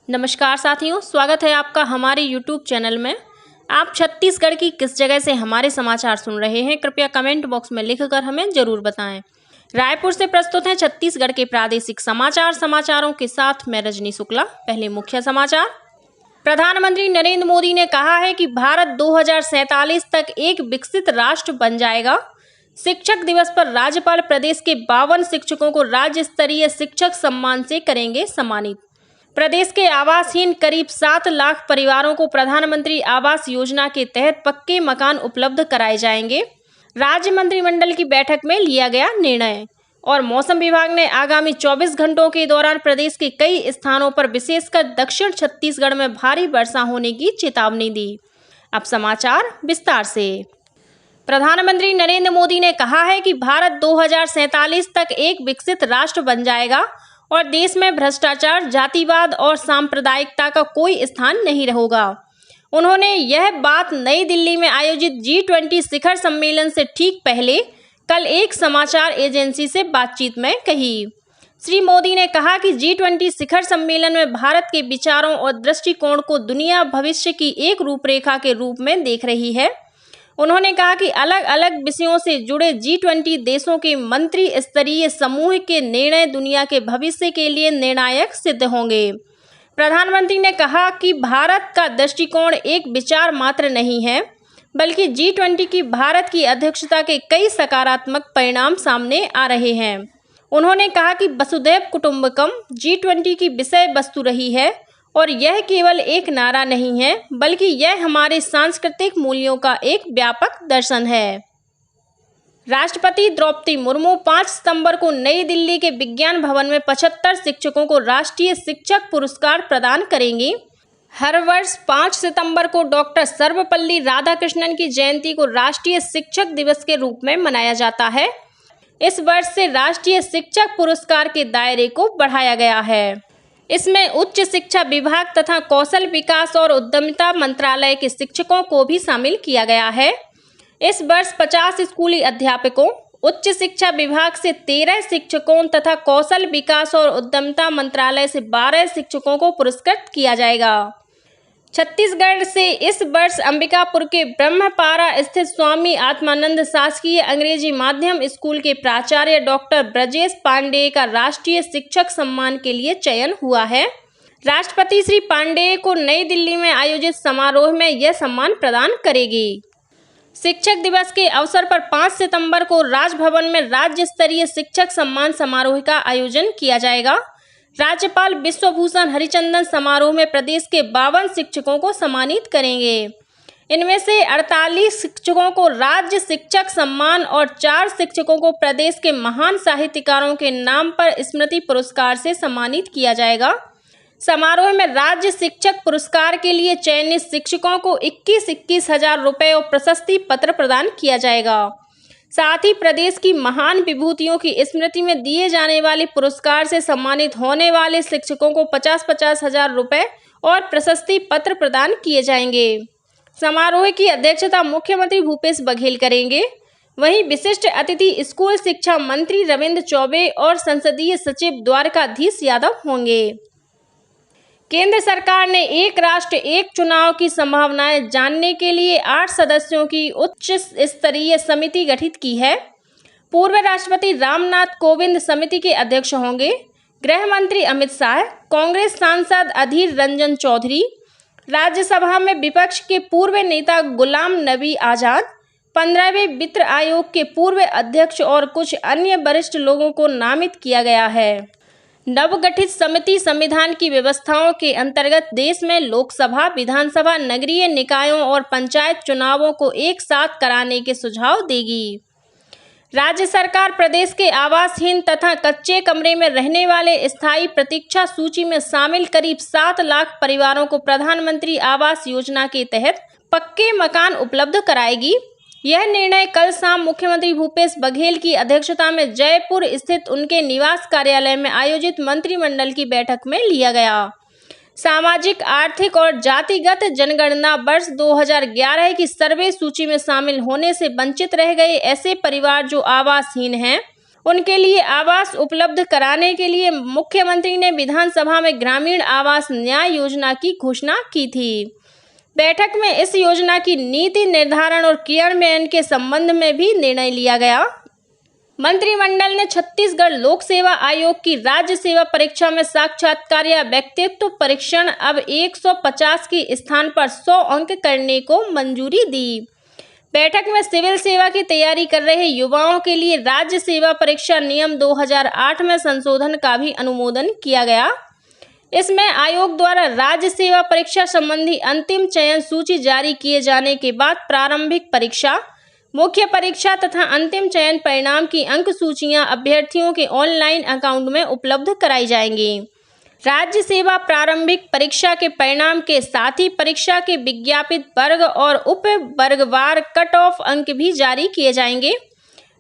नमस्कार साथियों, स्वागत है आपका हमारे YouTube चैनल में। आप छत्तीसगढ़ की किस जगह से हमारे समाचार सुन रहे हैं, कृपया कमेंट बॉक्स में लिखकर हमें जरूर बताएं। रायपुर से प्रस्तुत हैं छत्तीसगढ़ के प्रादेशिक समाचारों के साथ मैं रजनी शुक्ला। पहले मुख्य समाचार। प्रधानमंत्री नरेंद्र मोदी ने कहा है कि भारत 2047 तक एक विकसित राष्ट्र बन जाएगा। शिक्षक दिवस पर राज्यपाल प्रदेश के 52 शिक्षकों को राज्य स्तरीय शिक्षक सम्मान से करेंगे सम्मानित। प्रदेश के आवासहीन करीब 7 लाख परिवारों को प्रधानमंत्री आवास योजना के तहत पक्के मकान उपलब्ध कराए जाएंगे। राज्य मंत्रिमंडल की बैठक में लिया गया निर्णय। और मौसम विभाग ने आगामी 24 घंटों के दौरान प्रदेश के कई स्थानों पर विशेषकर दक्षिण छत्तीसगढ़ में भारी वर्षा होने की चेतावनी दी। अब समाचार विस्तार से। प्रधानमंत्री नरेंद्र मोदी ने कहा है कि भारत 2047 तक एक विकसित राष्ट्र बन जाएगा और देश में भ्रष्टाचार, जातिवाद और सांप्रदायिकता का कोई स्थान नहीं रहेगा। उन्होंने यह बात नई दिल्ली में आयोजित G20 शिखर सम्मेलन से ठीक पहले कल एक समाचार एजेंसी से बातचीत में कही। श्री मोदी ने कहा कि G20 शिखर सम्मेलन में भारत के विचारों और दृष्टिकोण को दुनिया भविष्य की एक रूपरेखा के रूप में देख रही है। उन्होंने कहा कि अलग अलग विषयों से जुड़े G20 देशों के मंत्री स्तरीय समूह के निर्णय दुनिया के भविष्य के लिए निर्णायक सिद्ध होंगे। प्रधानमंत्री ने कहा कि भारत का दृष्टिकोण एक विचार मात्र नहीं है, बल्कि G20 की भारत की अध्यक्षता के कई सकारात्मक परिणाम सामने आ रहे हैं। उन्होंने कहा कि वसुधैव कुटुंबकम G20 की विषय वस्तु रही है और यह केवल एक नारा नहीं है, बल्कि यह हमारे सांस्कृतिक मूल्यों का एक व्यापक दर्शन है। राष्ट्रपति द्रौपदी मुर्मू 5 सितंबर को नई दिल्ली के विज्ञान भवन में 75 शिक्षकों को राष्ट्रीय शिक्षक पुरस्कार प्रदान करेंगी। हर वर्ष 5 सितंबर को डॉक्टर सर्वपल्ली राधाकृष्णन की जयंती को राष्ट्रीय शिक्षक दिवस के रूप में मनाया जाता है। इस वर्ष से राष्ट्रीय शिक्षक पुरस्कार के दायरे को बढ़ाया गया है। इसमें उच्च शिक्षा विभाग तथा कौशल विकास और उद्यमिता मंत्रालय के शिक्षकों को भी शामिल किया गया है। इस वर्ष 50 स्कूली अध्यापकों, उच्च शिक्षा विभाग से 13 शिक्षकों तथा कौशल विकास और उद्यमिता मंत्रालय से 12 शिक्षकों को पुरस्कृत किया जाएगा। छत्तीसगढ़ से इस वर्ष अंबिकापुर के ब्रह्मपारा स्थित स्वामी आत्मानंद शासकीय अंग्रेजी माध्यम स्कूल के प्राचार्य डॉक्टर ब्रजेश पांडेय का राष्ट्रीय शिक्षक सम्मान के लिए चयन हुआ है। राष्ट्रपति श्री पांडेय को नई दिल्ली में आयोजित समारोह में यह सम्मान प्रदान करेगी। शिक्षक दिवस के अवसर पर 5 सितंबर को राजभवन में राज्य स्तरीय शिक्षक सम्मान समारोह का आयोजन किया जाएगा। राज्यपाल विश्वभूषण हरिचंदन समारोह में प्रदेश के 52 शिक्षकों को सम्मानित करेंगे। इनमें से 48 शिक्षकों को राज्य शिक्षक सम्मान और 4 शिक्षकों को प्रदेश के महान साहित्यकारों के नाम पर स्मृति पुरस्कार से सम्मानित किया जाएगा। समारोह में राज्य शिक्षक पुरस्कार के लिए चयनित शिक्षकों को 21-21 हजार रुपये और प्रशस्ति पत्र प्रदान किया जाएगा। साथ ही प्रदेश की महान विभूतियों की स्मृति में दिए जाने वाले पुरस्कार से सम्मानित होने वाले शिक्षकों को 50-50 हजार रुपये और प्रशस्ति पत्र प्रदान किए जाएंगे। समारोह की अध्यक्षता मुख्यमंत्री भूपेश बघेल करेंगे। वहीं विशिष्ट अतिथि स्कूल शिक्षा मंत्री रविंद्र चौबे और संसदीय सचिव द्वारकाधीश यादव होंगे। केंद्र सरकार ने एक राष्ट्र एक चुनाव की संभावनाएं जानने के लिए 8 सदस्यों की उच्च स्तरीय समिति गठित की है। पूर्व राष्ट्रपति रामनाथ कोविंद समिति के अध्यक्ष होंगे। गृह मंत्री अमित शाह, कांग्रेस सांसद अधीर रंजन चौधरी, राज्यसभा में विपक्ष के पूर्व नेता गुलाम नबी आजाद, 15वें वित्त आयोग के पूर्व अध्यक्ष और कुछ अन्य वरिष्ठ लोगों को नामित किया गया है। नवगठित समिति संविधान की व्यवस्थाओं के अंतर्गत देश में लोकसभा, विधानसभा, नगरीय निकायों और पंचायत चुनावों को एक साथ कराने के सुझाव देगी। राज्य सरकार प्रदेश के आवासहीन तथा कच्चे कमरे में रहने वाले स्थायी प्रतीक्षा सूची में शामिल करीब 7 लाख परिवारों को प्रधानमंत्री आवास योजना के तहत पक्के मकान उपलब्ध कराएगी। यह निर्णय कल शाम मुख्यमंत्री भूपेश बघेल की अध्यक्षता में जयपुर स्थित उनके निवास कार्यालय में आयोजित मंत्रिमंडल की बैठक में लिया गया। सामाजिक, आर्थिक और जातिगत जनगणना वर्ष 2011 की सर्वे सूची में शामिल होने से वंचित रह गए ऐसे परिवार जो आवासहीन हैं, उनके लिए आवास उपलब्ध कराने के लिए मुख्यमंत्री ने विधानसभा में ग्रामीण आवास न्याय योजना की घोषणा की थी। बैठक में इस योजना की नीति निर्धारण और क्रियान्वयन के संबंध में भी निर्णय लिया गया। मंत्रिमंडल ने छत्तीसगढ़ लोक सेवा आयोग की राज्य सेवा परीक्षा में साक्षात्कार या व्यक्तित्व परीक्षण अब 150 के स्थान पर 100 अंक करने को मंजूरी दी। बैठक में सिविल सेवा की तैयारी कर रहे युवाओं के लिए राज्य सेवा परीक्षा नियम 2008 में संशोधन का भी अनुमोदन किया गया। इसमें आयोग द्वारा राज्य सेवा परीक्षा संबंधी अंतिम चयन सूची जारी किए जाने के बाद प्रारंभिक परीक्षा, मुख्य परीक्षा तथा अंतिम चयन परिणाम की अंक सूचियां अभ्यर्थियों के ऑनलाइन अकाउंट में उपलब्ध कराई जाएंगी। राज्य सेवा प्रारंभिक परीक्षा के परिणाम के साथ ही परीक्षा के विज्ञापित वर्ग और उप वर्गवार कट ऑफ अंक भी जारी किए जाएंगे।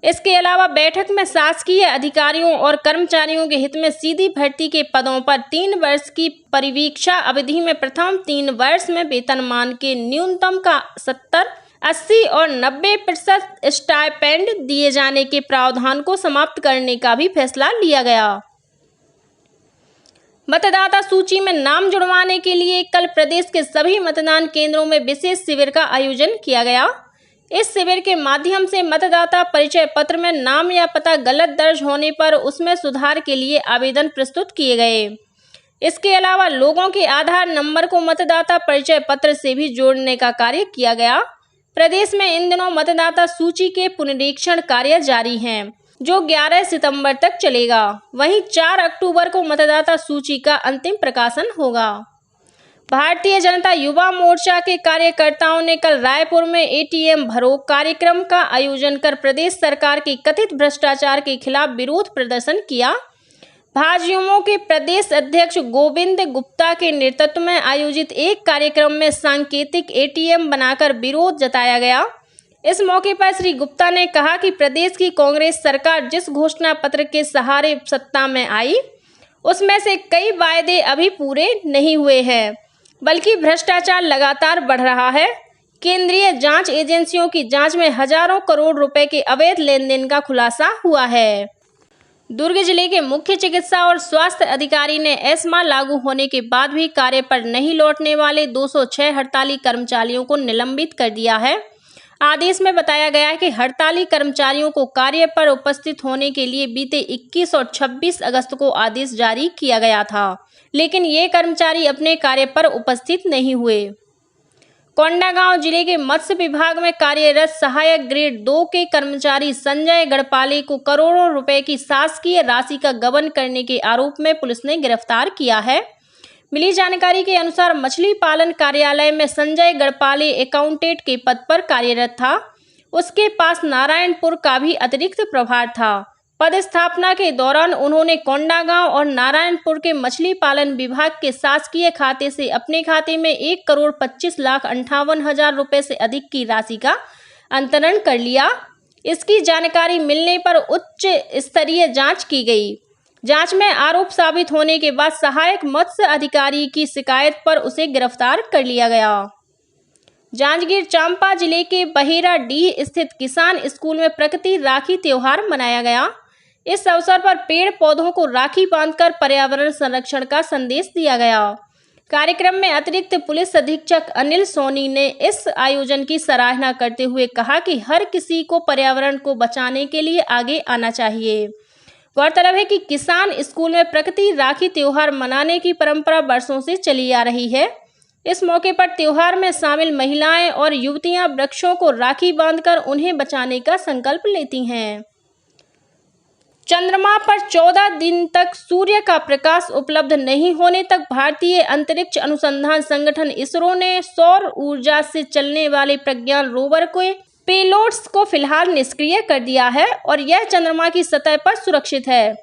इसके अलावा बैठक में शासकीय अधिकारियों और कर्मचारियों के हित में सीधी भर्ती के पदों पर 3 वर्ष की परिवीक्षा अवधि में प्रथम 3 वर्ष में वेतनमान के न्यूनतम का 70, 80 और 90% स्टाइपेंड दिए जाने के प्रावधान को समाप्त करने का भी फैसला लिया गया। मतदाता सूची में नाम जुड़वाने के लिए कल प्रदेश के सभी मतदान केंद्रों में विशेष शिविर का आयोजन किया गया। इस शिविर के माध्यम से मतदाता परिचय पत्र में नाम या पता गलत दर्ज होने पर उसमें सुधार के लिए आवेदन प्रस्तुत किए गए। इसके अलावा लोगों के आधार नंबर को मतदाता परिचय पत्र से भी जोड़ने का कार्य किया गया। प्रदेश में इन दिनों मतदाता सूची के पुनरीक्षण कार्य जारी हैं, जो 11 सितंबर तक चलेगा। वहीं 4 अक्टूबर को मतदाता सूची का अंतिम प्रकाशन होगा। भारतीय जनता युवा मोर्चा के कार्यकर्ताओं ने कल रायपुर में एटीएम भरो कार्यक्रम का आयोजन कर प्रदेश सरकार के कथित भ्रष्टाचार के खिलाफ विरोध प्रदर्शन किया। भाजयुमो के प्रदेश अध्यक्ष गोविंद गुप्ता के नेतृत्व में आयोजित एक कार्यक्रम में सांकेतिक एटीएम बनाकर विरोध जताया गया। इस मौके पर श्री गुप्ता ने कहा कि प्रदेश की कांग्रेस सरकार जिस घोषणा पत्र के सहारे सत्ता में आई, उसमें से कई वायदे अभी पूरे नहीं हुए हैं, बल्कि भ्रष्टाचार लगातार बढ़ रहा है। केंद्रीय जांच एजेंसियों की जांच में हजारों करोड़ रुपए के अवैध लेन देन का खुलासा हुआ है। दुर्ग जिले के मुख्य चिकित्सा और स्वास्थ्य अधिकारी ने एस्मा लागू होने के बाद भी कार्य पर नहीं लौटने वाले 206 हड़ताली कर्मचारियों को निलंबित कर दिया है। आदेश में बताया गया है कि हड़ताली कर्मचारियों को कार्य पर उपस्थित होने के लिए बीते 21 और 26 अगस्त को आदेश जारी किया गया था, लेकिन ये कर्मचारी अपने कार्य पर उपस्थित नहीं हुए। कोंडागांव जिले के मत्स्य विभाग में कार्यरत सहायक ग्रेड 2 के कर्मचारी संजय गढ़पाले को करोड़ों रुपए की शासकीय राशि का गबन करने के आरोप में पुलिस ने गिरफ्तार किया है। मिली जानकारी के अनुसार मछली पालन कार्यालय में संजय गढ़पाले अकाउंटेंट के पद पर कार्यरत था। उसके पास नारायणपुर का भी अतिरिक्त प्रभार था। पदस्थापना के दौरान उन्होंने कोंडागांव और नारायणपुर के मछली पालन विभाग के शासकीय खाते से अपने खाते में 1,25,58,000 रुपए से अधिक की राशि का अंतरण कर लिया। इसकी जानकारी मिलने पर उच्च स्तरीय जांच की गई। जांच में आरोप साबित होने के बाद सहायक मत्स्य अधिकारी की शिकायत पर उसे गिरफ्तार कर लिया गया। जांजगीर चांपा जिले के बहेराडीह स्थित किसान स्कूल में प्रकृति राखी त्योहार मनाया गया। इस अवसर पर पेड़ पौधों को राखी बांधकर पर्यावरण संरक्षण का संदेश दिया गया। कार्यक्रम में अतिरिक्त पुलिस अधीक्षक अनिल सोनी ने इस आयोजन की सराहना करते हुए कहा कि हर किसी को पर्यावरण को बचाने के लिए आगे आना चाहिए। गौरतलब है कि किसान स्कूल में प्रकृति राखी त्योहार मनाने की परंपरा वर्षों से चली आ रही है। इस मौके पर त्योहार में शामिल महिलाएं और युवतियां वृक्षों को राखी बांधकर उन्हें बचाने का संकल्प लेती हैं। चंद्रमा पर 14 दिन तक सूर्य का प्रकाश उपलब्ध नहीं होने तक भारतीय अंतरिक्ष अनुसंधान संगठन इसरो ने सौर ऊर्जा से चलने वाले प्रज्ञान रोवर के पेलोड्स को फिलहाल निष्क्रिय कर दिया है और यह चंद्रमा की सतह पर सुरक्षित है।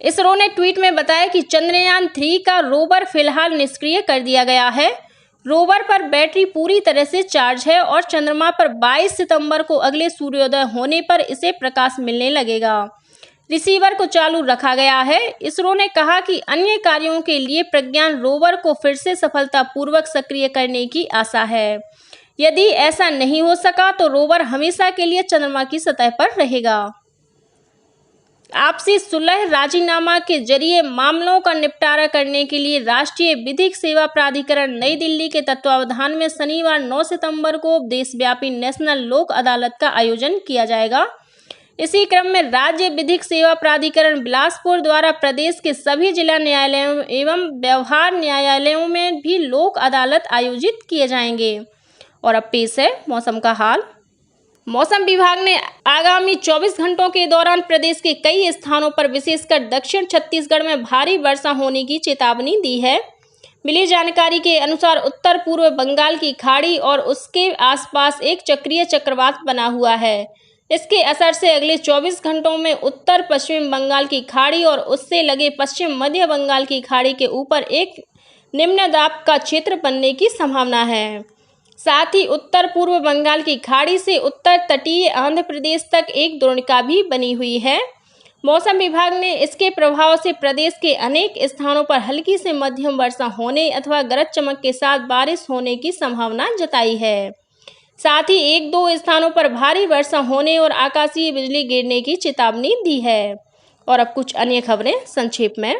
इसरो ने ट्वीट में बताया कि चंद्रयान 3 का रोवर फिलहाल निष्क्रिय कर दिया गया है। रोवर पर बैटरी पूरी तरह से चार्ज है और चंद्रमा पर 22 सितंबर को अगले सूर्योदय होने पर इसे प्रकाश मिलने लगेगा। रिसीवर को चालू रखा गया है। इसरो ने कहा कि अन्य कार्यों के लिए प्रज्ञान रोवर को फिर से सफलतापूर्वक सक्रिय करने की आशा है। यदि ऐसा नहीं हो सका तो रोवर हमेशा के लिए चंद्रमा की सतह पर रहेगा। आपसी सुलह राजीनामा के जरिए मामलों का निपटारा करने के लिए राष्ट्रीय विधिक सेवा प्राधिकरण नई दिल्ली के तत्वावधान में शनिवार 9 सितंबर को देशव्यापी नेशनल लोक अदालत का आयोजन किया जाएगा। इसी क्रम में राज्य विधिक सेवा प्राधिकरण बिलासपुर द्वारा प्रदेश के सभी जिला न्यायालयों एवं व्यवहार न्यायालयों में भी लोक अदालत आयोजित किए जाएंगे। और अब पेश है मौसम का हाल। मौसम विभाग ने आगामी 24 घंटों के दौरान प्रदेश के कई स्थानों पर विशेषकर दक्षिण छत्तीसगढ़ में भारी वर्षा होने की चेतावनी दी है। मिली जानकारी के अनुसार उत्तर पूर्व बंगाल की खाड़ी और उसके आसपास एक चक्रीय चक्रवात बना हुआ है। इसके असर से अगले 24 घंटों में उत्तर पश्चिम बंगाल की खाड़ी और उससे लगे पश्चिम मध्य बंगाल की खाड़ी के ऊपर एक निम्न दाब का क्षेत्र बनने की संभावना है। साथ ही उत्तर पूर्व बंगाल की खाड़ी से उत्तर तटीय आंध्र प्रदेश तक एक द्रोणिका भी बनी हुई है। मौसम विभाग ने इसके प्रभाव से प्रदेश के अनेक स्थानों पर हल्की से मध्यम वर्षा होने अथवा गरज चमक के साथ बारिश होने की संभावना जताई है। साथ ही एक दो स्थानों पर भारी वर्षा होने और आकाशीय बिजली गिरने की चेतावनी दी है। और अब कुछ अन्य खबरें संक्षेप में।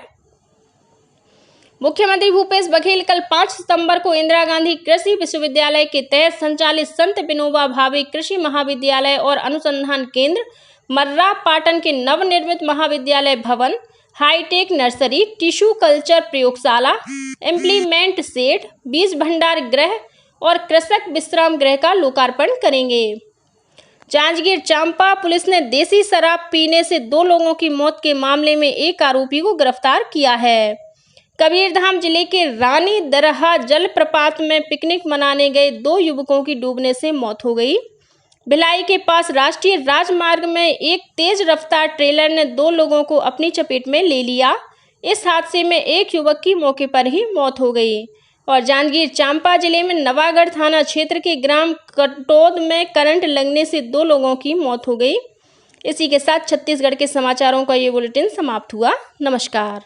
मुख्यमंत्री भूपेश बघेल कल 5 सितंबर को इंदिरा गांधी कृषि विश्वविद्यालय के तहत संचालित संत विनोबा भावे कृषि महाविद्यालय और अनुसंधान केंद्र मर्रा पाटन के नवनिर्मित महाविद्यालय भवन, हाईटेक नर्सरी, टिश्यू कल्चर प्रयोगशाला, इम्प्लीमेंट शेड, बीज भंडार गृह और कृषक विश्राम गृह का लोकार्पण करेंगे। जांजगीर चांपा पुलिस ने देसी शराब पीने से 2 लोगों की मौत के मामले में एक आरोपी को गिरफ्तार किया है। कबीरधाम जिले के रानी दरहा जलप्रपात में पिकनिक मनाने गए 2 युवकों की डूबने से मौत हो गई। भिलाई के पास राष्ट्रीय राजमार्ग में एक तेज रफ्तार ट्रेलर ने 2 लोगों को अपनी चपेट में ले लिया। इस हादसे में एक युवक की मौके पर ही मौत हो गई। और जांजगीर चांपा जिले में नवागढ़ थाना क्षेत्र के ग्राम कटोद में करंट लगने से 2 लोगों की मौत हो गई। इसी के साथ छत्तीसगढ़ के समाचारों का ये बुलेटिन समाप्त हुआ। नमस्कार।